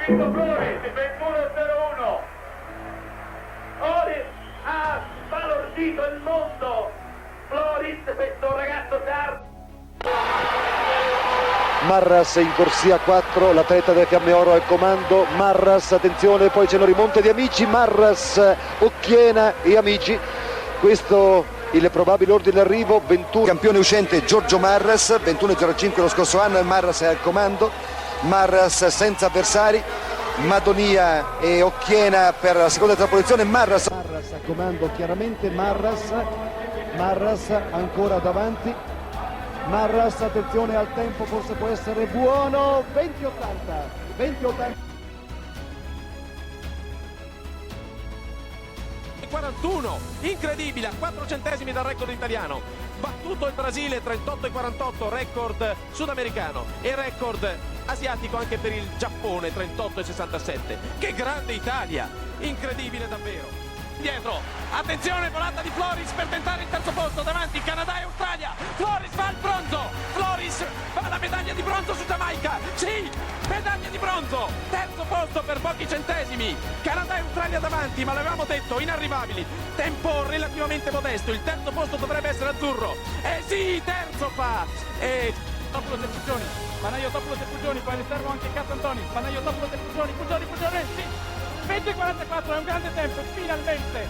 vinto Floris, 21-01. Floris ha sbalordito il mondo. Floris, questo ragazzo sardo. Marras in corsia 4, l'atleta del Fiamme Oro al comando. Marras, attenzione, poi c'è un rimonte di Amici. Marras, Occhiena e Amici. Questo il probabile ordine d'arrivo. 21 campione uscente Giorgio Marras, 21.05 lo scorso anno, e Marras è al comando. Marras senza avversari, Madonia e Occhiena per la seconda posizione. Marras a comando chiaramente. Marras ancora davanti. Marras, attenzione al tempo, forse può essere buono. 20-80. 41, incredibile, a 4 centesimi dal record italiano, battuto il Brasile 38,48, record sudamericano, e record asiatico anche per il Giappone 38,67. Che grande Italia, incredibile davvero. Dietro, attenzione, volata di Floris per tentare il terzo posto, davanti Canada e Australia. Floris va al bronzo, Floris va alla medaglia di bronzo su Giamaica, sì, medaglia di bronzo, terzo posto per pochi centesimi, Canada e Australia davanti, ma l'avevamo detto, inarrivabili, tempo relativamente modesto, il terzo posto dovrebbe essere azzurro, sì, terzo fa, e dopo le Pugioni, Panaio dopo le Pugioni, poi all'esterno anche Cassantoni, Panaio dopo le Pugioni, sì. 20-44 è un grande tempo, finalmente.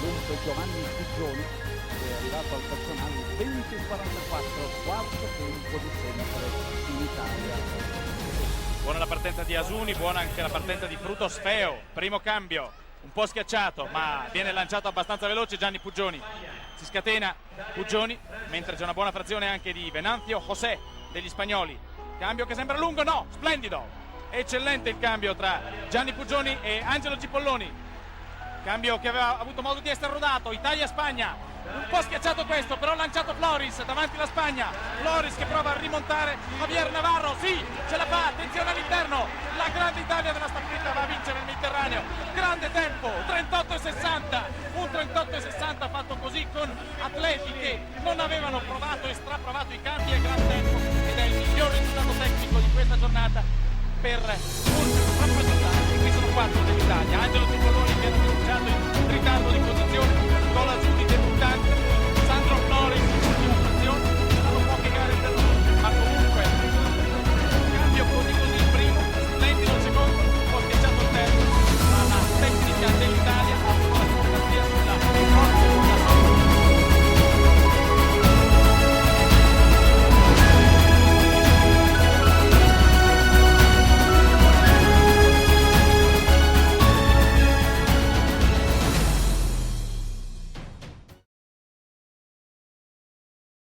Dunque Giovanni Pugioni è arrivato al personale 20-44, quarto tempo di sempre in Italia. Buona la partenza di Asuni, buona anche la partenza di Frutos Feo, primo cambio, un po' schiacciato ma viene lanciato abbastanza veloce Gianni Pugioni, si scatena Pugioni, mentre c'è una buona frazione anche di Venanzio José degli spagnoli, cambio che sembra lungo, no, splendido. Eccellente il cambio tra Gianni Pugioni e Angelo Cipolloni, cambio che aveva avuto modo di essere rodato. Italia-Spagna, un po' schiacciato questo, però lanciato Floris davanti la Spagna, Floris che prova a rimontare Javier Navarro, sì, ce la fa, attenzione all'interno, la grande Italia della staffetta va a vincere il Mediterraneo, grande tempo, 38,60, un 38,60 fatto così con atleti che non avevano provato e straprovato i cambi, e gran tempo, ed è il miglior risultato tecnico di questa giornata per un rappresentante. Qui sono 4 dell'Italia, Angelo Cipolloni che era denunciato in ritardo di posizione, Nicola Giudice